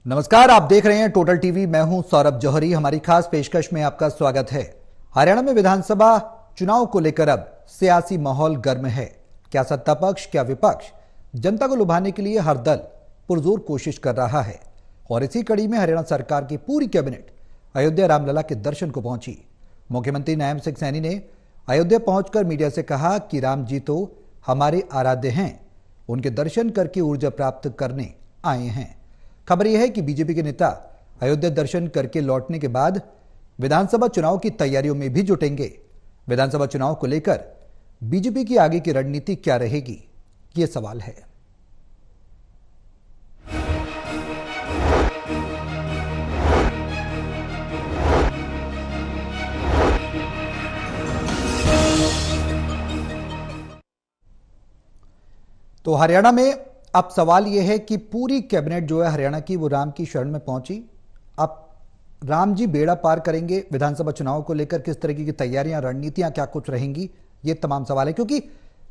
नमस्कार, आप देख रहे हैं टोटल टीवी। मैं हूं सौरभ जौहरी। हमारी खास पेशकश में आपका स्वागत है। हरियाणा में विधानसभा चुनाव को लेकर अब सियासी माहौल गर्म है। क्या सत्ता पक्ष, क्या विपक्ष जनता को लुभाने के लिए हर दल पुरजोर कोशिश कर रहा है। और इसी कड़ी में हरियाणा सरकार की पूरी कैबिनेट अयोध्या रामलला के दर्शन को पहुंची। मुख्यमंत्री नायब सिंह सैनी ने अयोध्या पहुंचकर मीडिया से कहा कि राम जी तो हमारे आराध्य हैं, उनके दर्शन करके ऊर्जा प्राप्त करने आए हैं। खबर यह है कि बीजेपी के नेता अयोध्या दर्शन करके लौटने के बाद विधानसभा चुनाव की तैयारियों में भी जुटेंगे। विधानसभा चुनाव को लेकर बीजेपी की आगे की रणनीति क्या रहेगी, ये सवाल है। तो हरियाणा में अब सवाल यह है कि पूरी कैबिनेट जो है हरियाणा की, वो राम की शरण में पहुंची। अब राम जी बेड़ा पार करेंगे। विधानसभा चुनाव को लेकर किस तरीके की तैयारियां, रणनीतियां क्या कुछ रहेंगी, ये तमाम सवाल है। क्योंकि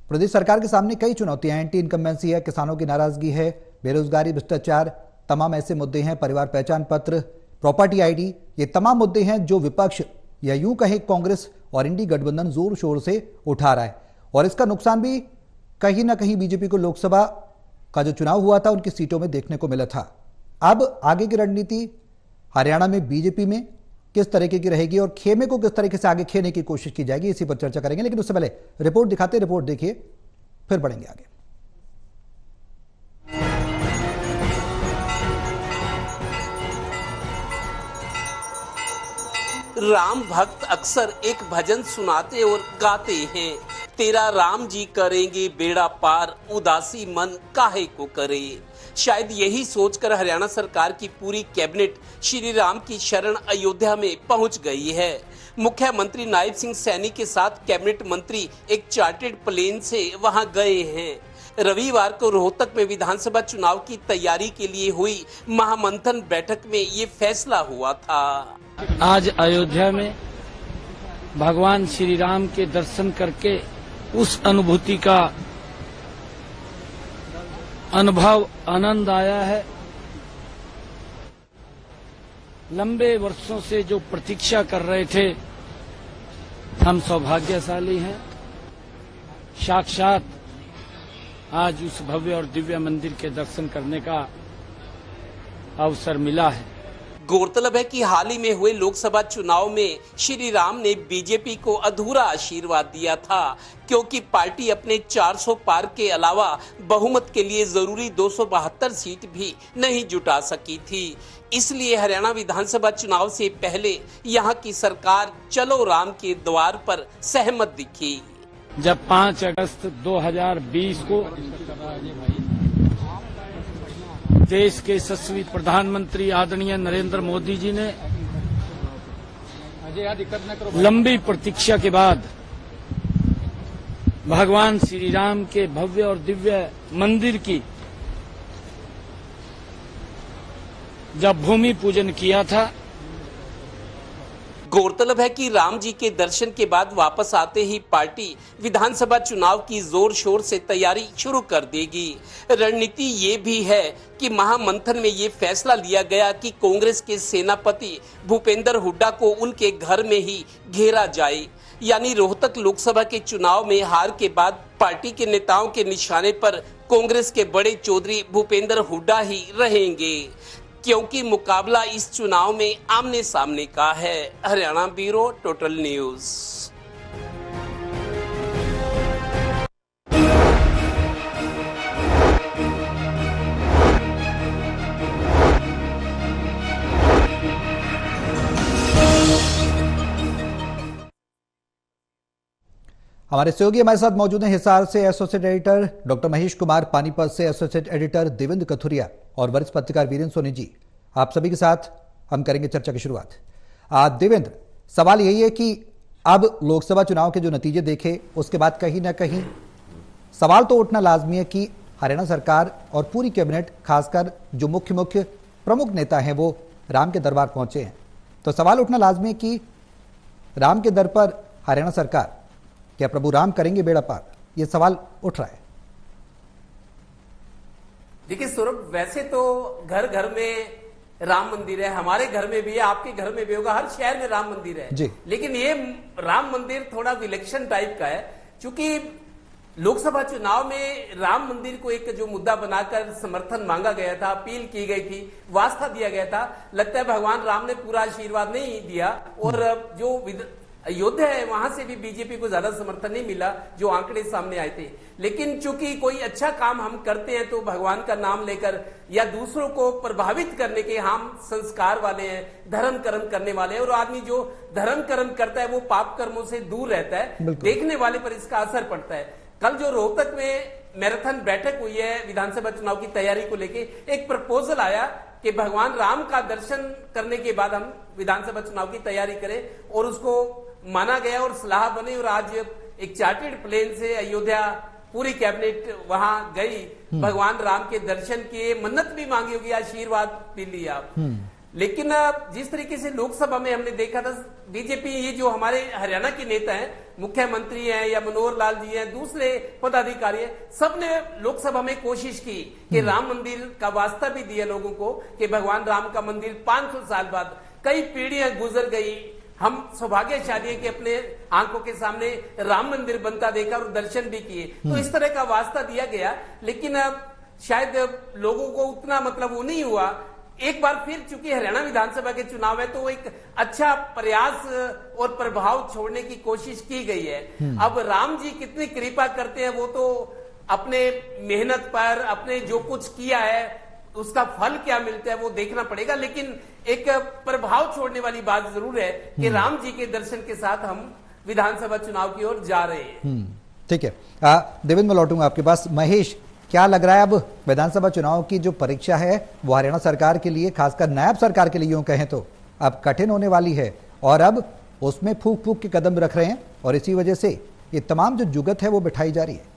प्रदेश सरकार के सामने कई चुनौतियां हैं। एंटी इनकम्बेंसी है, किसानों की नाराजगी है, बेरोजगारी, भ्रष्टाचार, तमाम ऐसे मुद्दे हैं। परिवार पहचान पत्र, प्रॉपर्टी आईडी, ये तमाम मुद्दे हैं जो विपक्ष या यूं कहें कांग्रेस और इंडी गठबंधन जोर शोर से उठा रहा है। और इसका नुकसान भी कहीं ना कहीं बीजेपी को लोकसभा का जो चुनाव हुआ था उनकी सीटों में देखने को मिला था। अब आगे की रणनीति हरियाणा में बीजेपी में किस तरीके की रहेगी और खेमे को किस तरीके से आगे खेने की कोशिश की जाएगी, इसी पर चर्चा करेंगे। लेकिन उससे पहले रिपोर्ट दिखाते, रिपोर्ट देखिए, फिर बढ़ेंगे आगे। राम भक्त अक्सर एक भजन सुनाते और गाते हैं, तेरा राम जी करेंगे बेड़ा पार, उदासी मन काहे को करे। शायद यही सोचकर हरियाणा सरकार की पूरी कैबिनेट श्री राम की शरण अयोध्या में पहुंच गई है। मुख्यमंत्री नायब सिंह सैनी के साथ कैबिनेट मंत्री एक चार्टर्ड प्लेन से वहां गए हैं। रविवार को रोहतक में विधानसभा चुनाव की तैयारी के लिए हुई महामंथन बैठक में ये फैसला हुआ था। आज अयोध्या में भगवान श्री राम के दर्शन करके उस अनुभूति का अनुभव, आनंद आया है। लंबे वर्षों से जो प्रतीक्षा कर रहे थे, हम सौभाग्यशाली हैं। साक्षात आज उस भव्य और दिव्य मंदिर के दर्शन करने का अवसर मिला है। गौरतलब है कि हाल ही में हुए लोकसभा चुनाव में श्री राम ने बीजेपी को अधूरा आशीर्वाद दिया था, क्योंकि पार्टी अपने 400 पार के अलावा बहुमत के लिए जरूरी 272 सीट भी नहीं जुटा सकी थी। इसलिए हरियाणा विधानसभा चुनाव से पहले यहां की सरकार चलो राम के द्वार पर सहमत दिखी। जब 5 अगस्त 2020 को देश के यशस्वी प्रधानमंत्री आदरणीय नरेंद्र मोदी जी ने लंबी प्रतीक्षा के बाद भगवान श्री राम के भव्य और दिव्य मंदिर की जब भूमि पूजन किया था। गौरतलब है कि राम जी के दर्शन के बाद वापस आते ही पार्टी विधानसभा चुनाव की जोर शोर से तैयारी शुरू कर देगी। रणनीति ये भी है कि महामंथन में ये फैसला लिया गया कि कांग्रेस के सेनापति भूपेंद्र हुड्डा को उनके घर में ही घेरा जाए। यानी रोहतक लोकसभा के चुनाव में हार के बाद पार्टी के नेताओं के निशाने पर कांग्रेस के बड़े चौधरी भूपेंद्र हुड्डा ही रहेंगे, क्योंकि मुकाबला इस चुनाव में आमने सामने का है। Haryana bureau, total news. हमारे सहयोगी हमारे साथ मौजूद हैं। हिसार से associate editor doctor Mahesh Kumar, Panipat से एसोसिएट एडिटर देवेंद्र कथुरिया और वरिष्ठ पत्रकार वीरेंद्र सोनी जी। आप सभी के साथ हम करेंगे चर्चा की शुरुआत। देवेंद्र, सवाल यही है कि अब लोकसभा चुनाव के जो नतीजे देखे उसके बाद कहीं ना कहीं सवाल तो उठना लाजमी है कि हरियाणा सरकार और पूरी कैबिनेट, खासकर जो मुख्य प्रमुख नेता हैं, वो राम के दरबार पहुंचे हैं। तो सवाल उठना लाजमी है कि राम के दर पर हरियाणा सरकार क्या प्रभु राम करेंगे बेड़ा पार, ये सवाल उठ रहा है। देखिए सौरभ, वैसे तो घर घर में राम मंदिर है, हमारे घर में भी है, आपके घर में भी होगा, हर शहर में राम मंदिर है जी। लेकिन ये राम मंदिर थोड़ा विलक्षण टाइप का है, क्योंकि लोकसभा चुनाव में राम मंदिर को एक जो मुद्दा बनाकर समर्थन मांगा गया था, अपील की गई थी, वास्ता दिया गया था। लगता है भगवान राम ने पूरा आशीर्वाद नहीं दिया और जो अयोध्या है वहां से भी बीजेपी को ज्यादा समर्थन नहीं मिला, जो आंकड़े सामने आए थे। लेकिन चूंकि कोई अच्छा काम हम करते हैं तो भगवान का नाम लेकर या दूसरों को प्रभावित करने के हम संस्कार वाले हैं, धर्म कर्म करने वाले हैं, और आदमी जो धर्म कर्म करता है वो पाप कर्मों से दूर रहता है, देखने वाले पर इसका असर पड़ता है। कल जो रोहतक में मैराथन बैठक हुई है विधानसभा चुनाव की तैयारी को लेके, एक प्रपोजल आया कि भगवान राम का दर्शन करने के बाद हम विधानसभा चुनाव की तैयारी करें, और उसको माना गया और सलाह बनी, और आज एक चार्टर्ड प्लेन से अयोध्या पूरी कैबिनेट वहां गई, भगवान राम के दर्शन किए, मन्नत भी मांगी होगी, आशीर्वाद भी लिया। लेकिन जिस तरीके से लोकसभा में हमने देखा था, बीजेपी ये जो हमारे हरियाणा के नेता हैं, मुख्यमंत्री हैं या मनोहर लाल जी हैं, दूसरे पदाधिकारी हैं, सबने लोकसभा में कोशिश की कि राम मंदिर का वास्ता भी दिया लोगों को कि भगवान राम का मंदिर 500 साल बाद, कई पीढ़ियां गुजर गई, हम सौभाग्यशाली है कि अपने आंखों के सामने राम मंदिर बनता देखा और दर्शन भी किए। तो इस तरह का वास्ता दिया गया, लेकिन शायद लोगों को उतना मतलब वो नहीं हुआ। एक बार फिर चूंकि हरियाणा विधानसभा के चुनाव है तो एक अच्छा प्रयास और प्रभाव छोड़ने की कोशिश की गई है। अब राम जी कितनी कृपा करते हैं वो तो अपने मेहनत पर, अपने जो कुछ किया है उसका फल क्या मिलता है वो देखना पड़ेगा, लेकिन एक प्रभाव छोड़ने वाली बात जरूर है कि राम जी के दर्शन के साथ हम विधानसभा चुनाव की ओर जा रहे हैं। ठीक है, देवेंद्र, मैं लौटूंगा आपके पास। महेश, क्या लग रहा है अब विधानसभा चुनाव की जो परीक्षा है वो हरियाणा सरकार के लिए, खासकर नायब सरकार के लिए यूं कहें तो अब कठिन होने वाली है, और अब उसमें फूक फूक के कदम रख रहे हैं, और इसी वजह से ये तमाम जो जुगत है वो बिठाई जा रही है।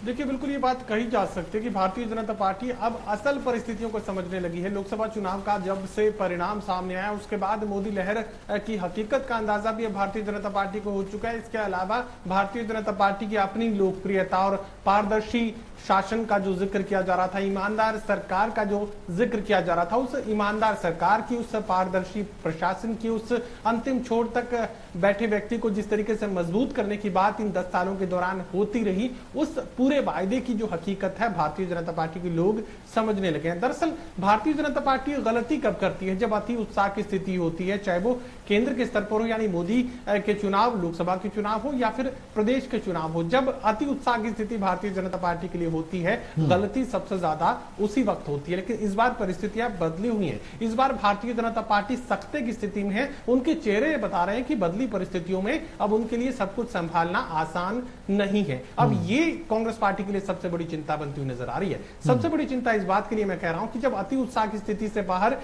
देखिए, बिल्कुल ये बात कही जा सकती है कि भारतीय जनता पार्टी अब असल परिस्थितियों को समझने लगी है। लोकसभा चुनाव का जब से परिणाम सामने आया उसके बाद मोदी लहर की हकीकत का अंदाजा भी भारतीय जनता पार्टी को हो चुका है। इसके अलावा भारतीय जनता पार्टी की अपनी लोकप्रियता और पारदर्शी शासन का जो जिक्र किया जा रहा था, ईमानदार सरकार का जो जिक्र किया जा रहा था, उस ईमानदार सरकार की, उस पारदर्शी प्रशासन की, उस अंतिम छोर तक बैठे व्यक्ति को जिस तरीके से मजबूत करने की बात इन 10 सालों के दौरान होती रही, उस पूरे वायदे की जो हकीकत है भारतीय जनता पार्टी के लोग समझने लगे हैं। दरअसल भारतीय जनता पार्टी गलती कब करती है? जब अति उत्साह की स्थिति होती है, चाहे वो केंद्र के स्तर पर हो यानी मोदी के चुनाव, लोकसभा के चुनाव हो या फिर प्रदेश के चुनाव हो, जब अति उत्साह की स्थिति भारतीय जनता पार्टी के लिए होती है, गलती सबसे ज्यादा उसी वक्त होती है। लेकिन इस बार परिस्थितियां बदली हुई हैं। इस बार भारतीय जनता पार्टी सख्ते की स्थिति में है। उनके चेहरे बता रहे हैं कि बदली परिस्थितियों में अब उनके लिए सब कुछ संभालना आसान नहीं है। अब ये कांग्रेस पार्टी के लिए सबसे बड़ी चिंता बनती हुई नजर आ रही है। सबसे बड़ी चिंता इस बात के लिए मैं कह रहा हूं कि जब अति उत्साह की स्थिति से बाहर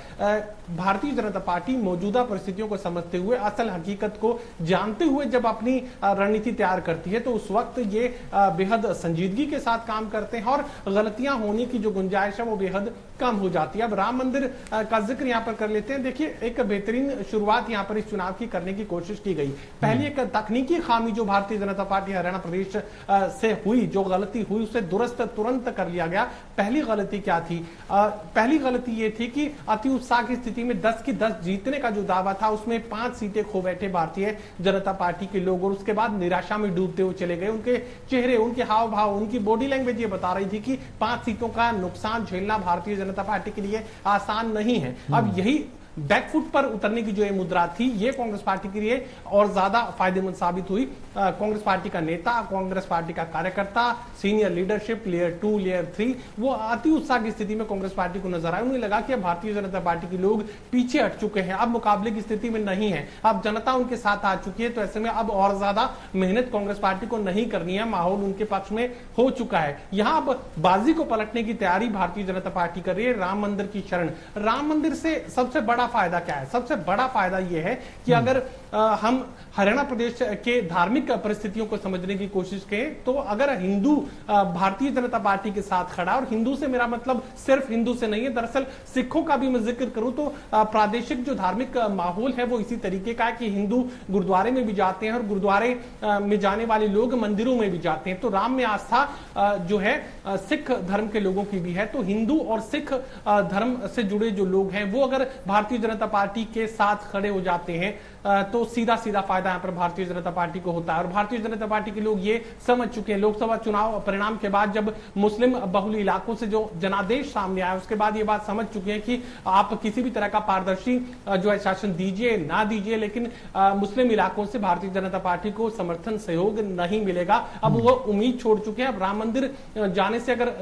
भारतीय जनता पार्टी मौजूदा परिस्थितियों को समझते हुए, असल हकीकत को जानते हुए जब अपनी रणनीति तैयार करती है तो उस वक्त ये बेहद संजीदगी के साथ काम करते हैं और गलतियां होने की जो गुंजाइश है वो बेहद कम हो जाती है। अब राम मंदिर का जिक्र यहां पर कर लेते हैं। देखिए, एक बेहतरीन शुरुआत यहां पर इस चुनाव की करने की कोशिश की गई। पहली एक तकनीकी खामी जो भारतीय जनता पार्टी हरियाणा प्रदेश से हुई, जो गलती हुई उसे दुरुस्त तुरंत कर लिया गया। पहली गलती क्या थी? पहली गलती ये थी कि अति उत्साह की स्थिति में 10 की 10 जीतने का जो दावा था उसमें 5 सीटें खो बैठे भारतीय जनता पार्टी के लोग, और उसके बाद निराशा में डूबते हुए चले गए। उनके चेहरे, उनके हाव भाव, उनकी बॉडी लैंग्वेज ये बता रही थी कि 5 सीटों का नुकसान झेलना भारतीय जनता पार्टी के लिए आसान नहीं है। अब यही बैकफुट पर उतरने की जो ये मुद्रा थी, ये कांग्रेस पार्टी के लिए और ज्यादा फायदेमंद साबित हुई। कांग्रेस पार्टी का नेता, कांग्रेस पार्टी का कार्यकर्ता, सीनियर लीडरशिप, लेयर 2, लेयर 3, वो अति उत्साह की स्थिति में कांग्रेस पार्टी को नजर आया। उन्हें लगा कि अब भारतीय जनता पार्टी के लोग पीछे हट चुके हैं, अब मुकाबले की स्थिति में नहीं है, अब जनता उनके साथ आ चुकी है, तो ऐसे में अब और ज्यादा मेहनत कांग्रेस पार्टी को नहीं करनी है, माहौल उनके पक्ष में हो चुका है। यहां अब बाजी को पलटने की तैयारी भारतीय जनता पार्टी कर रही है। राम मंदिर की शरण, राम मंदिर से सबसे बड़ा फायदा क्या है? सबसे बड़ा फायदा यह है कि अगर हम हरियाणा प्रदेश के धार्मिक परिस्थितियों को समझने की कोशिश करें तो अगर हिंदू भारतीय जनता पार्टी के साथ खड़ा, और हिंदू से मेरा मतलब सिर्फ हिंदू से नहीं है, दरअसल सिखों का भी मैं जिक्र करूं तो प्रादेशिक जो धार्मिक माहौल है वो इसी तरीके का है कि हिंदू गुरुद्वारे में भी जाते हैं और गुरुद्वारे में जाने वाले लोग मंदिरों में भी जाते हैं। तो राम में आस्था जो है सिख धर्म के लोगों की भी है। तो हिंदू और सिख धर्म से जुड़े जो लोग हैं वो अगर भारतीय जनता पार्टी के साथ खड़े हो जाते हैं तो सीधा सीधा फायदा यहां पर भारतीय जनता पार्टी को होता है। और भारतीय जनता पार्टी के लोग ये समझ चुके हैं, लोकसभा चुनाव परिणाम के बाद जब मुस्लिम बहुल इलाकों से जो जनादेश सामने आया उसके बाद ये बात समझ चुके हैं कि आप किसी भी तरह का पारदर्शी जो है शासन दीजिए ना दीजिए, लेकिन मुस्लिम इलाकों से भारतीय जनता पार्टी को समर्थन सहयोग नहीं मिलेगा। अब वो उम्मीद छोड़ चुके हैं। अब राम मंदिर जाने से अगर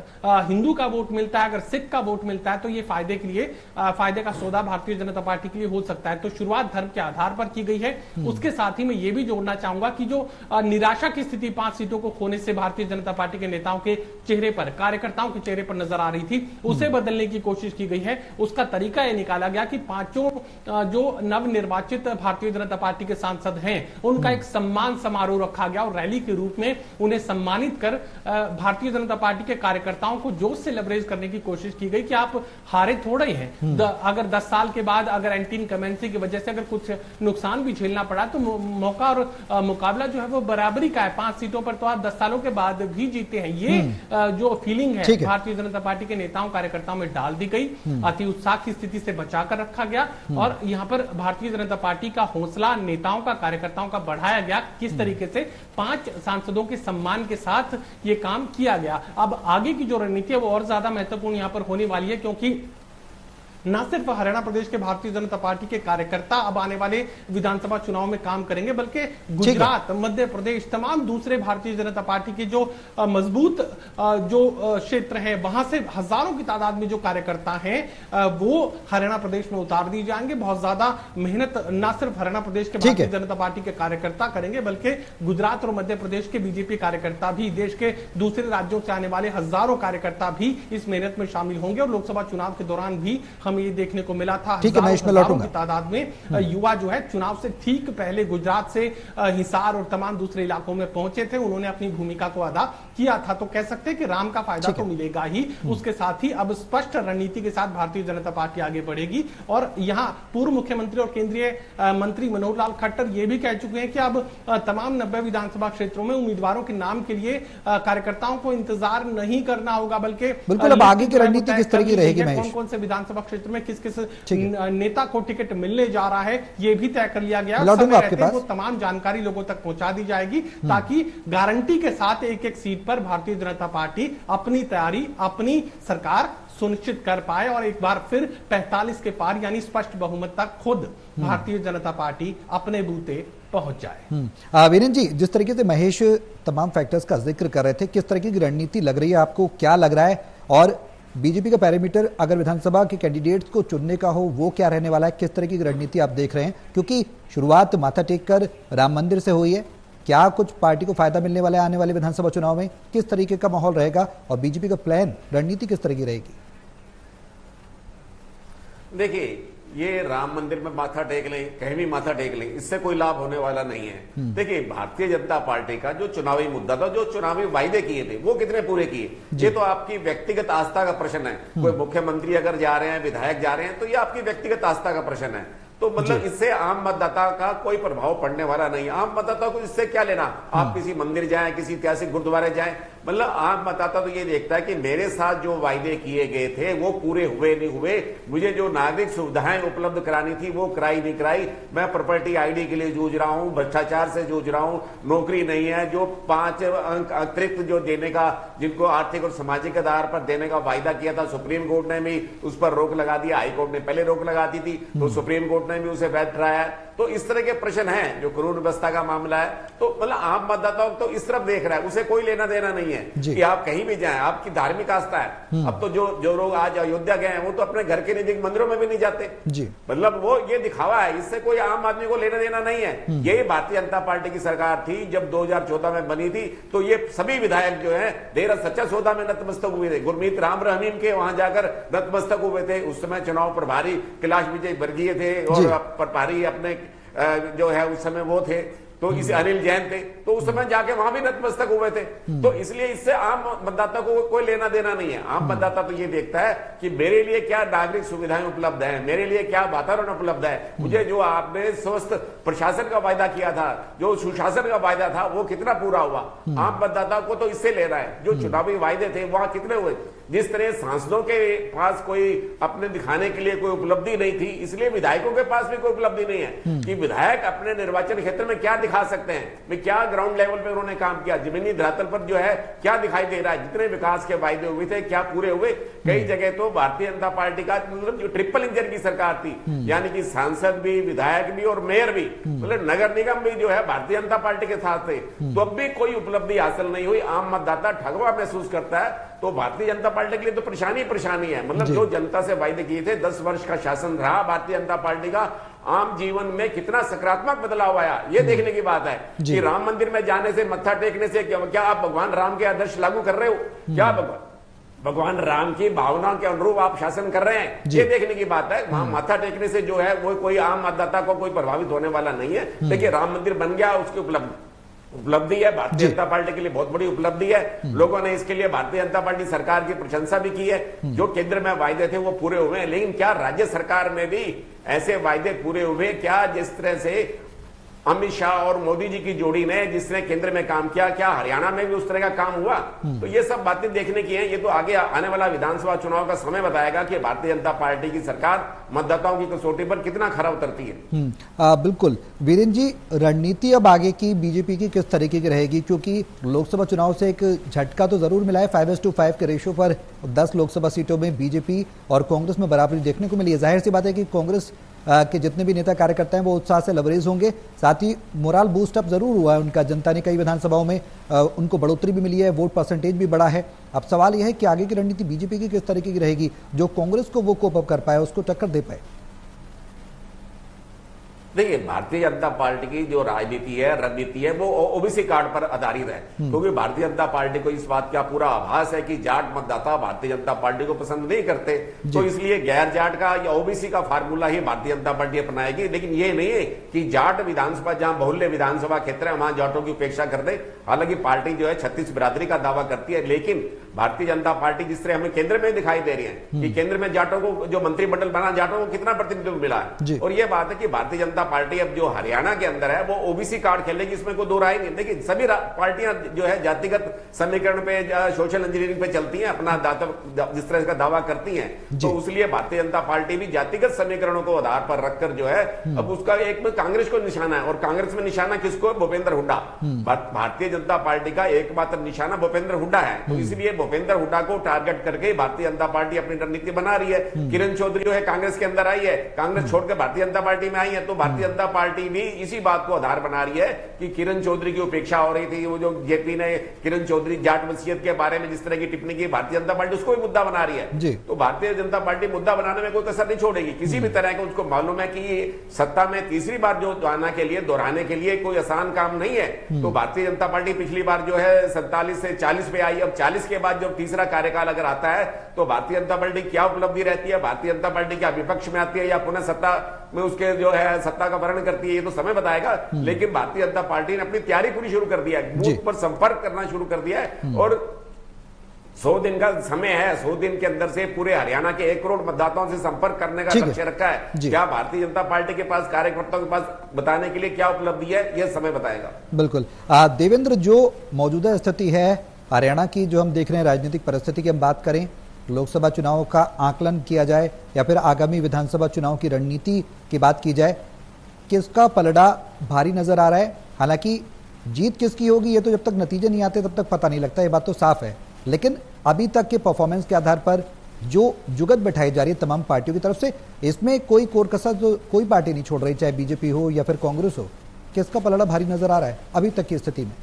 हिंदू का वोट मिलता है, अगर सिख का वोट मिलता है तो ये फायदे के लिए फायदे का सौदा भारतीय जनता पार्टी के लिए हो सकता है। तो शुरुआत धर्म के आधार पर की गई है। उसके साथ ही मैं ये भी जोड़ना चाहूंगा कि जो निराशा की स्थिति 5 सीटों को खोने से भारतीय जनता पार्टी के नेताओं के चेहरे पर, कार्यकर्ताओं के चेहरे पर नजर आ रही थी, उसे बदलने की कोशिश की गई है। उसका तरीका यह निकाला गया कि 5 जो नवनिर्वाचित भारतीय जनता पार्टी के सांसद हैं उनका एक सम्मान समारोह रखा गया और रैली के रूप में उन्हें सम्मानित कर भारतीय जनता पार्टी के कार्यकर्ताओं को जोश से लेवरेज करने की कोशिश की गई कि आप हारे थोड़े हैं। अगर 10 साल के बाद अगर एंटी इनकमेंसी की वजह से अगर कुछ नुकसान भी झेलना पड़ा तो मौका और मुकाबला जो है वो बराबरी का है। 5 सीटों पर तो आप 10 सालों के बाद भी जीते हैं। ये जो फीलिंग है भारतीय जनता पार्टी के नेताओं कार्यकर्ताओं में डाल दी गई, अति उत्साह की स्थिति से बचाकर रखा गया और यहां पर भारतीय जनता पार्टी का हौसला नेताओं का, कार्यकर्ताओं का बढ़ाया गया। किस तरीके से 5 सांसदों के सम्मान के साथ ये काम किया गया। अब आगे की जो रणनीति है वो और ज्यादा महत्वपूर्ण यहां पर होने वाली है, क्योंकि न सिर्फ हरियाणा प्रदेश के भारतीय जनता पार्टी के कार्यकर्ता अब आने वाले विधानसभा चुनाव में काम करेंगे, बल्कि गुजरात, मध्य प्रदेश, तमाम दूसरे भारतीय जनता पार्टी के जो मजबूत जो क्षेत्र हैं वहां से हजारों की तादाद में जो कार्यकर्ता हैं वो हरियाणा प्रदेश में उतार दिए जाएंगे। बहुत ज्यादा मेहनत न सिर्फ हरियाणा प्रदेश के भारतीय जनता पार्टी के कार्यकर्ता करेंगे, बल्कि गुजरात और मध्य प्रदेश के बीजेपी कार्यकर्ता भी, देश के दूसरे राज्यों से आने वाले हजारों कार्यकर्ता भी इस मेहनत में शामिल होंगे। और लोकसभा चुनाव के दौरान भी ये देखने को मिला था, हजारों की तादाद में युवा जो है चुनाव से ठीक पहले गुजरात से हिसार और तमाम दूसरे इलाकों में पहुंचे थे। उन्होंने अपनी भूमिका को अदा किया था। तो कह सकते हैं कि राम का फायदा तो मिलेगा ही, उसके साथ ही अब स्पष्ट रणनीति के साथ भारतीय जनता पार्टी आगे बढ़ेगी। और यहां पूर्व मुख्यमंत्री और केंद्रीय मंत्री मनोहर लाल खट्टर ये भी कह चुके हैं कि अब तमाम 90 विधानसभा क्षेत्रों में उम्मीदवारों के नाम के लिए कार्यकर्ताओं को इंतजार नहीं करना होगा, बल्कि बिल्कुल अब आगे की रणनीति किस तरह की रहेगी, कौन कौन से विधानसभा क्षेत्र में किस किस नेता को टिकट मिलने जा रहा है ये भी तय कर लिया गया। वो तमाम जानकारी लोगों तक पहुंचा दी जाएगी ताकि गारंटी के साथ एक एक सीट पर भारतीय जनता पार्टी अपनी तैयारी, अपनी सरकार सुनिश्चित कर पाए और एक बार फिर 45 के पार यानी स्पष्ट बहुमत तक खुद भारतीय जनता पार्टी अपने बूते पहुंच जाए। वीरेंद्र जी, जिस तरीके से महेश तमाम फैक्टर्स का जिक्र कर रहे थे, किस तरह की रणनीति लग रही है आपको, क्या लग रहा है? और बीजेपी का पैरामीटर अगर विधानसभा के कैंडिडेट्स को चुनने का हो वो क्या रहने वाला है, किस तरह की रणनीति आप देख रहे हैं? क्योंकि शुरुआत माथा टेक कर राम मंदिर से हुई है, क्या कुछ पार्टी को फायदा मिलने वाला है आने वाले विधानसभा चुनाव में? किस तरीके का माहौल रहेगा और बीजेपी का प्लान, रणनीति किस तरह की रहेगी? देखिए, ये राम मंदिर में माथा टेक लें, कहीं भी माथा टेक लें, इससे कोई लाभ होने वाला नहीं है। देखिए, भारतीय जनता पार्टी का जो चुनावी मुद्दा था, जो चुनावी वायदे किए थे, वो कितने पूरे किए, ये तो आपकी व्यक्तिगत आस्था का प्रश्न है। कोई मुख्यमंत्री अगर जा रहे हैं, विधायक जा रहे हैं, तो ये आपकी व्यक्तिगत आस्था का प्रश्न है। तो मतलब इससे आम मतदाता का कोई प्रभाव पड़ने वाला नहीं। आम मतदाता को इससे क्या लेना, आप किसी मंदिर जाएं, किसी ऐतिहासिक गुरुद्वारे जाएं, मतलब आम मतदाता तो ये देखता है कि मेरे साथ जो वायदे किए गए थे वो पूरे हुए नहीं हुए, मुझे जो नागरिक सुविधाएं उपलब्ध करानी थी वो कराई नहीं कराई, मैं प्रॉपर्टी आईडी के लिए जूझ रहा हूं, भ्रष्टाचार से जूझ रहा हूं, नौकरी नहीं है, जो 5 अंक अतिरिक्त जो देने का, जिनको आर्थिक और सामाजिक आधार पर देने का वायदा किया था, सुप्रीम कोर्ट ने भी उस पर रोक लगा दिया। हाई कोर्ट ने पहले रोक लगा दी थी, तो सुप्रीम कोर्ट ने भी उसे वैध ठहराया। तो इस तरह के प्रश्न हैं, जो कानून व्यवस्था का मामला है, तो मतलब आम मतदाता तो इस तरफ देख रहा है, उसे कोई लेना देना नहीं है कि आप कहीं भी जाएं, आपकी धार्मिक आस्था है। अब तो जो लोग आज अयोध्या गए हैं वो तो अपने घर के नजदीक मंदिरों में भी नहीं जाते, मतलब वो ये दिखावा है, इससे कोई आम आदमी को लेना देना नहीं है। यही भारतीय जनता पार्टी की सरकार थी जब 2014 में बनी थी, तो ये सभी विधायक जो है देर सच्चा सौदा में नतमस्तक हुए थे। गुरमीत राम रहीम के वहां जाकर नतमस्तक हुए थे। उस समय चुनाव प्रभारी कैलाश विजय वर्गीय थे और प्रभारी अपने जो है उस समय वो थे, तो इस अनिल जैन थे, तो उस समय जाके वहां भी नतमस्तक हुए थे। तो इसलिए इससे आम मतदाता को कोई लेना देना नहीं है। आम मतदाता तो ये देखता है कि मेरे लिए क्या नागरिक सुविधाएं उपलब्ध है, मेरे लिए क्या वातावरण उपलब्ध है, मुझे जो आपने स्वस्थ प्रशासन का वायदा किया था, जो सुशासन का वायदा था, वो कितना पूरा हुआ। आम मतदाता को तो इससे लेना है। जो चुनावी वायदे थे वहां कितने हुए। जिस तरह सांसदों के पास कोई अपने दिखाने के लिए कोई उपलब्धि नहीं थी, इसलिए विधायकों के पास भी कोई उपलब्धि नहीं है कि विधायक अपने निर्वाचन क्षेत्र में क्या दिखा सकते हैं, वे क्या ग्राउंड लेवल पे उन्होंने काम किया, जमीनी धरातल पर जो है क्या दिखाई दे रहा है, जितने विकास के वायदे हुए थे क्या पूरे हुए। कई जगह तो भारतीय जनता पार्टी का मतलब जो ट्रिपल इंजन की सरकार थी, यानी कि सांसद भी, विधायक भी और मेयर भी, मतलब नगर निगम भी जो है भारतीय जनता पार्टी के साथ थे, तो अब भी कोई उपलब्धि हासिल नहीं हुई। आम मतदाता ठगवा महसूस करता है। तो भारतीय जनता पार्टी के लिए तो परेशानी है। मतलब जो जनता से वायदे किए थे, 10 वर्ष का शासन रहा भारतीय जनता पार्टी का, आम जीवन में कितना सकारात्मक बदलाव आया, ये देखने की बात है कि राम मंदिर में जाने से, मत्था टेकने से क्या आप भगवान राम के आदर्श लागू कर रहे हो? क्या भगवान राम की भावनाओं के अनुरूप आप शासन कर रहे हैं? ये देखने की बात है। वहां माथा टेकने से जो है वो कोई आम मतदाता को कोई प्रभावित होने वाला नहीं है। देखिए, राम मंदिर बन गया, उसकी उपलब्धि है, भारतीय जनता पार्टी के लिए बहुत बड़ी उपलब्धि है। लोगों ने इसके लिए भारतीय जनता पार्टी सरकार की प्रशंसा भी की है। जो केंद्र में वायदे थे वो पूरे हुए हैं, लेकिन क्या राज्य सरकार में भी ऐसे वायदे पूरे हुए? क्या जिस तरह से अमित शाह और मोदी जी की जोड़ी ने जिसने केंद्र में काम किया, क्या हरियाणा में भी उस तरह का काम हुआ? तो ये सब बातें देखने की हैं। ये तो आगे आने वाला विधानसभा चुनाव का समय बताएगा कि भारतीय जनता पार्टी की सरकार मतदाताओं की कसौटी पर कितना खरा उतरती है। बिल्कुल वीरेंद्र जी, रणनीति अब आगे की बीजेपी की किस तरीके की रहेगी? क्योंकि लोकसभा चुनाव से एक झटका तो जरूर मिला है, 5:5 के रेशियो पर 10 लोकसभा सीटों में बीजेपी और कांग्रेस में बराबरी देखने को मिली है। जाहिर सी बात है कि कांग्रेस के जितने भी नेता कार्यकर्ता हैं वो उत्साह से लबरेज होंगे। साथ ही मोरल बूस्ट अप जरूर हुआ है उनका, जनता ने कई विधानसभाओं में उनको बढ़ोतरी भी मिली है, वोट परसेंटेज भी बढ़ा है। अब सवाल यह है कि आगे की रणनीति बीजेपी की किस तरीके की रहेगी, जो कांग्रेस को वो कोप अप कर पाए, उसको टक्कर दे पाए। देखिए, भारतीय जनता पार्टी की जो राजनीति है, रणनीति है, वो ओबीसी कार्ड पर आधारित है। क्योंकि भारतीय जनता पार्टी को इस बात का पूरा आभास है कि जाट मतदाता भारतीय जनता पार्टी को पसंद नहीं करते, तो इसलिए गैर जाट का या ओबीसी का फार्मूला ही भारतीय जनता पार्टी अपनाएगी। लेकिन ये नहीं है कि जाट विधानसभा, जहां बहुल्य विधानसभा क्षेत्र है, वहां जाटों की उपेक्षा कर दे। हालांकि पार्टी जो है 36 बिरादरी का दावा करती है, लेकिन भारतीय जनता पार्टी जिस तरह हमें केंद्र में दिखाई दे रही है कि केंद्र में जाटों को जो मंत्रिमंडल बना, जाटों को कितना प्रतिनिधित्व मिला है। और ये बात है कि भारतीय जनता पार्टी अब जो हरियाणा के अंदर है वो ओबीसी कार्ड खेलेगी, इसमें कोई दो राय नहीं। लेकिन सभी पार्टियां जो है जातिगत समीकरण पे, सोशल इंजीनियरिंग पे चलती हैं, अपना जिस तरह का दावा करती हैं, तो इसलिए भारतीय जनता पार्टी भी जातिगत समीकरणों को आधार पर रखकर जो है अब उसका एक में कांग्रेस को निशाना है। और कांग्रेस में निशाना किसको है? भूपेंद्र हुड्डा। भारतीय जनता पार्टी का एकमात्र निशाना भूपेंद्र हुड्डा है। तो इसलिए भूपेंद्र हुड्डा को टारगेट करके भारतीय जनता पार्टी अपनी रणनीति बना रही है। किरण चौधरी जो है कांग्रेस के अंदर आई है, कांग्रेस छोड़कर भारतीय जनता पार्टी में आई है, तो भारतीय जनता पार्टी भी इसी बात को आधार बना रही है कि किरण चौधरी की उपेक्षा हो रही थी। वो जो जेपी ने किरण चौधरी जाट वसीयत के बारे में जिस तरह की टिप्पणी की, भारतीय जनता पार्टी उसको भी मुद्दा बना रही है। तो भारतीय जनता पार्टी मुद्दा बनाने में कोई कसर नहीं छोड़ेगी किसी भी तरह का। उसको मालूम है कि सत्ता में तीसरी बार जो दोहराने के लिए कोई आसान काम नहीं है। तो भारतीय जनता पार्टी पिछली बार जो है 47 से 40 पे आई, अब 40 के बाद जब तीसरा कार्यकाल अगर आता है तो भारतीय जनता पार्टी क्या उपलब्धि रहती है? भारतीय जनता पार्टी क्या विपक्ष में आती है या पुनः सत्ता में उसके जो है सत्ता का वर्ण करती है, ये तो समय बताएगा। लेकिन भारतीय जनता पार्टी ने अपनी तैयारी पूरी शुरू कर दिया है, बूथ पर संपर्क करना शुरू कर दिया है। और 100 दिन का समय है, 100 दिन के अंदर से पूरे हरियाणा के 1 करोड़ मतदाताओं से संपर्क करने का लक्ष्य रखा है। क्या भारतीय जनता पार्टी के पास, कार्यकर्ताओं के पास बताने के लिए क्या उपलब्धि है, यह समय बताएगा। बिल्कुल देवेंद्र, जो मौजूदा स्थिति है हरियाणा की, जो हम देख रहे हैं राजनीतिक परिस्थिति की हम बात करें, लोकसभा चुनाव का आकलन किया जाए या फिर आगामी विधानसभा चुनाव की रणनीति की बात की जाए, किसका पलड़ा भारी नजर आ रहा है? हालांकि जीत किसकी होगी ये तो जब तक नतीजे नहीं आते तब तक पता नहीं लगता, ये बात तो साफ है। लेकिन अभी तक के परफॉर्मेंस के आधार पर जो जुगत बैठाई जा रही है तमाम पार्टियों की तरफ से, इसमें कोई कोर कसर तो कोई पार्टी नहीं छोड़ रही, चाहे बीजेपी हो या फिर कांग्रेस हो। किसका पलड़ा भारी नजर आ रहा है अभी तक की स्थिति में?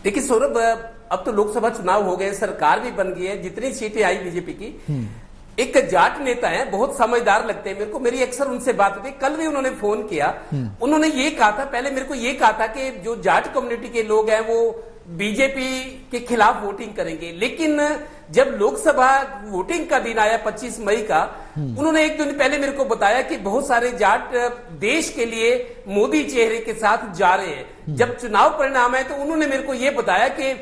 देखिए सौरभ, अब तो लोकसभा चुनाव हो गए, सरकार भी बन गई है, जितनी सीटें आई बीजेपी की, एक जाट नेता हैं, बहुत समझदार लगते हैं मेरे को, मेरी अक्सर उनसे बात होती है। कल भी उन्होंने फोन किया, उन्होंने ये कहा था, पहले मेरे को ये कहा था कि जो जाट कम्युनिटी के लोग हैं वो बीजेपी के खिलाफ वोटिंग करेंगे, लेकिन जब लोकसभा वोटिंग का दिन आया 25 मई का, उन्होंने एक दिन पहले मेरे को बताया कि बहुत सारे जाट देश के लिए मोदी चेहरे के साथ जा रहे हैं। जब चुनाव परिणाम है तो उन्होंने मेरे को यह बताया कि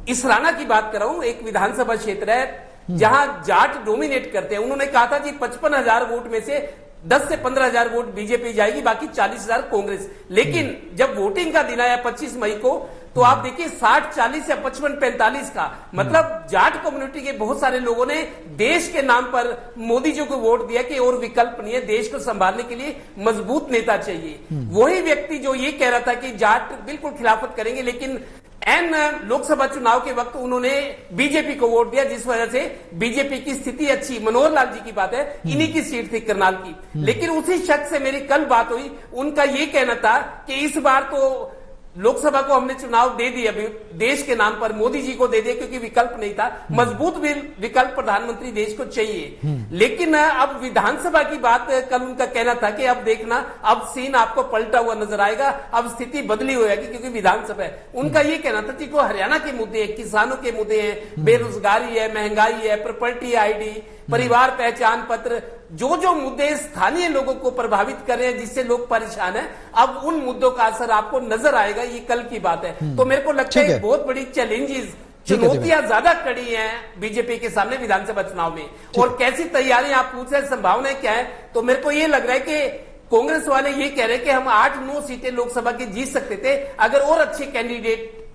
इसराना की बात कर रहा हूं, एक विधानसभा क्षेत्र है जहां जाट डोमिनेट करते हैं। उन्होंने कहा था जी 55,000 वोट में से 10 से 15,000 वोट बीजेपी जाएगी, बाकी 40,000 कांग्रेस। लेकिन जब वोटिंग का दिन आया 25 मई को, तो आप देखिए 60-40 या 55-45 का, मतलब जाट कम्युनिटी के बहुत सारे लोगों ने देश के नाम पर मोदी जी को वोट दिया कि और विकल्प नहीं है, देश को संभालने के लिए मजबूत नेता चाहिए। वही व्यक्ति जो ये कह रहा था कि जाट बिल्कुल खिलाफत करेंगे, लेकिन एन लोकसभा चुनाव के वक्त उन्होंने बीजेपी को वोट दिया, जिस वजह से बीजेपी की स्थिति अच्छी। मनोहर लाल जी की बात है, इन्हीं की सीट थी करनाल की। लेकिन उसी शख्स से मेरी कल बात हुई, उनका यह कहना था कि इस बार तो लोकसभा को हमने चुनाव दे दिया देश के नाम पर, मोदी जी को दे दिया क्योंकि विकल्प नहीं था, मजबूत विकल्प प्रधानमंत्री देश को चाहिए। लेकिन अब विधानसभा की बात कल उनका कहना था कि अब देखना, अब सीन आपको पलटा हुआ नजर आएगा, अब स्थिति बदली हो जाएगी क्योंकि विधानसभा है। उनका ये कहना था कि को हरियाणा के मुद्दे हैं, किसानों के मुद्दे हैं, बेरोजगारी है, महंगाई है, प्रॉपर्टी आईडी, परिवार पहचान पत्र, जो मुद्दे स्थानीय लोगों को प्रभावित कर रहे हैं, जिससे लोग परेशान हैं, अब उन मुद्दों का असर आपको नजर आएगा। ये कल की बात है। तो मेरे को लगता है बहुत बड़ी चैलेंजेस, चुनौतियां ज्यादा कड़ी हैं बीजेपी के सामने विधानसभा चुनाव में। और कैसी तैयारी आप पूछ रहे हैं, संभावनाएं क्या है, तो मेरे को ये लग रहा है कि कांग्रेस वाले ये कह रहे हैं कि हम 8-9 सीटें लोकसभा की जीत सकते थे अगर और अच्छे कैंडिडेट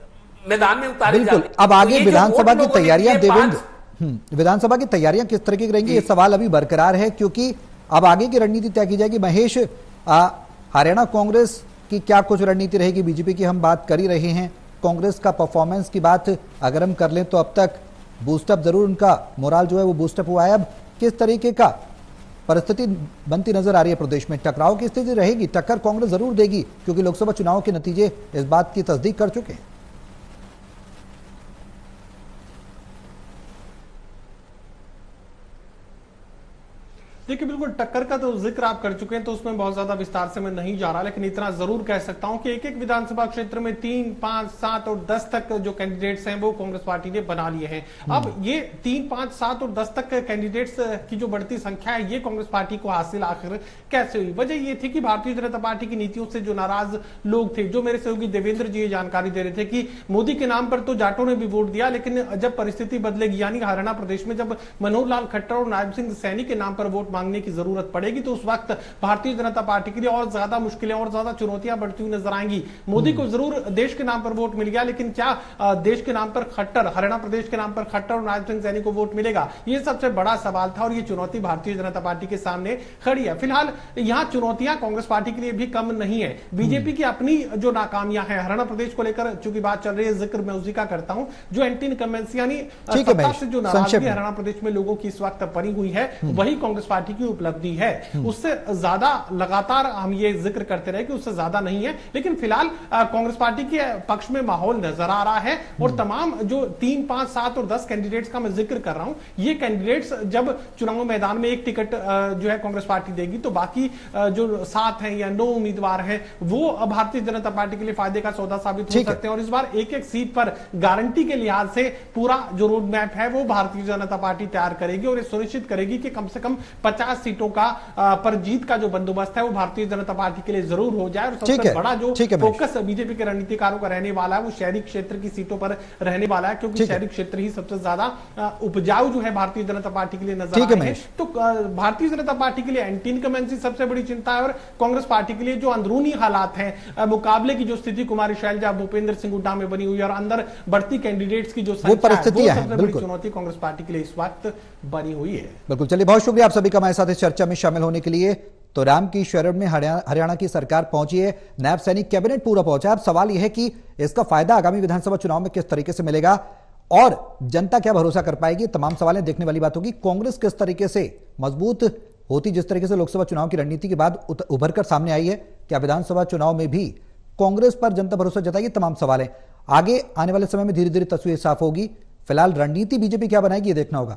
मैदान में उतारे जाते। अब आगे विधानसभा की तैयारियां, देवेंद्र, विधानसभा की तैयारियां किस तरीके की रहेंगी, ये सवाल अभी बरकरार है, क्योंकि अब आगे की रणनीति तय की जाएगी। महेश, हरियाणा कांग्रेस की क्या कुछ रणनीति रहेगी? बीजेपी की हम बात कर ही रहे हैं, कांग्रेस का परफॉर्मेंस की बात अगर हम कर लें तो अब तक बूस्टअप जरूर, उनका मोराल जो है वो बूस्टअप हुआ है। अब किस तरीके का परिस्थिति बनती नजर आ रही है प्रदेश में? टकराव की स्थिति रहेगी, टक्कर कांग्रेस जरूर देगी, क्योंकि लोकसभा चुनाव के नतीजे इस बात की तस्दीक कर चुके हैं। देखिए, बिल्कुल टक्कर का तो जिक्र आप कर चुके हैं, तो उसमें बहुत ज्यादा विस्तार से मैं नहीं जा रहा, लेकिन इतना जरूर कह सकता हूं कि एक एक विधानसभा क्षेत्र में 3, 5, 7 और 10 तक जो कैंडिडेट्स हैं वो कांग्रेस पार्टी ने बना लिए हैं। अब ये 3, 5, 7 और 10 तक कैंडिडेट्स की जो बढ़ती संख्या है, ये कांग्रेस पार्टी को हासिल आखिर कैसे हुई? वजह ये थी कि भारतीय जनता पार्टी की नीतियों से जो नाराज लोग थे, जो मेरे सहयोगी देवेंद्र जी ये जानकारी दे रहे थे कि मोदी के नाम पर तो जाटों ने भी वोट दिया, लेकिन जब परिस्थिति बदलेगी, यानी हरियाणा प्रदेश में जब मनोहर लाल खट्टर और नायब सिंह सैनी के नाम पर वोट मांगने की जरूरत पड़ेगी, तो उस वक्त भारतीय जनता पार्टी के लिए और ज्यादा मुश्किलें और ज्यादा चुनौतियां बढ़ती हुई नजर आएंगी। मोदी को जरूर देश के नाम पर वोट मिल गया, लेकिन क्या देश के नाम पर खट्टर, हरियाणा प्रदेश के नाम पर खट्टर और नायब सिंह सैनी को वोट मिलेगा? यह सबसे बड़ा सवाल था और यह चुनौती भारतीय जनता पार्टी के सामने खड़ी है। फिलहाल यहां चुनौतियां कांग्रेस पार्टी के लिए भी कम नहीं है। बीजेपी की अपनी जो नाकामियां हैं हरियाणा प्रदेश को लेकर, चूंकि बात चल रही है, जिक्र मैं उसी का करता हूं, जो एंटी इनकम्बेंसी यानी सत्ता से जो नाराजगी हरियाणा प्रदेश में लोगों की इस वक्त बनी हुई है, वही कांग्रेस पार्टी की उपलब्धि है। उससे ज्यादा लगातार हम ये जिक्र करते रहे कि उससे ज्यादा नहीं है, लेकिन फिलहाल कांग्रेस पार्टी के पक्ष में माहौल नजर आ रहा है। और तमाम जो 3, 5, 7 और 10 कैंडिडेट्स का मैं जिक्र कर रहा हूं, ये कैंडिडेट्स जब चुनाव मैदान में एक टिकट जो है कांग्रेस पार्टी देगी, तो बाकी जो 7 हैं या 9 उम्मीदवार हैं वो भारतीय जनता पार्टी के लिए फायदे का सौदा साबित हो सकते हैं। और इस बार एक एक सीट पर गारंटी के लिहाज से पूरा जो रोड मैप है वो भारतीय जनता पार्टी तैयार करेगी और ये सुनिश्चित करेगी कि कम से कम 50 सीटों का पर जीत का जो बंदोबस्त है वो भारतीय जनता पार्टी के लिए जरूर हो जाए। और सबसे बड़ा जो फोकस बीजेपी के रणनीतिकारों का रहने वाला है वो शहरी क्षेत्र की सीटों पर रहने वाला है, क्योंकि शहरी क्षेत्र ही सबसे ज्यादा उपजाऊ जो है भारतीय जनता पार्टी के लिए नजर आ रहे हैं। तो भारतीय जनता पार्टी के लिए एंटी इनकम्बेंसी सबसे बड़ी चिंता है, और कांग्रेस पार्टी के लिए जो अंदरूनी हालात हैं, मुकाबले की जो स्थिति कुमारी शैलजा, भूपेंद्र सिंह हुड्डा में बनी हुई है, और अंदर बढ़ती कैंडिडेट्स की जो संख्या है, वो सबसे बड़ी चुनौती कांग्रेस पार्टी के लिए इस वक्त बनी हुई है। बिल्कुल, चलिए बहुत शुक्रिया आप सभी का हमारे साथ इस चर्चा में शामिल होने के लिए। तो राम की शरण में हरियाणा की सरकार पहुंची है, नायब सैनी कैबिनेट पूरा पहुंचा है। अब सवाल यह है कि इसका फायदा आगामी विधानसभा चुनाव में किस तरीके से मिलेगा और जनता क्या भरोसा कर पाएगी, तमाम सवालें देखने वाली बात होगी। कांग्रेस किस तरीके से मजबूत होती, जिस तरीके से लोकसभा चुनाव की रणनीति के बाद उभर कर सामने आई है, क्या विधानसभा चुनाव में भी कांग्रेस पर जनता भरोसा जताएगी, तमाम सवाल है। आगे आने वाले समय में धीरे धीरे तस्वीर साफ होगी। फिलहाल रणनीति बीजेपी क्या बनाएगी ये देखना होगा।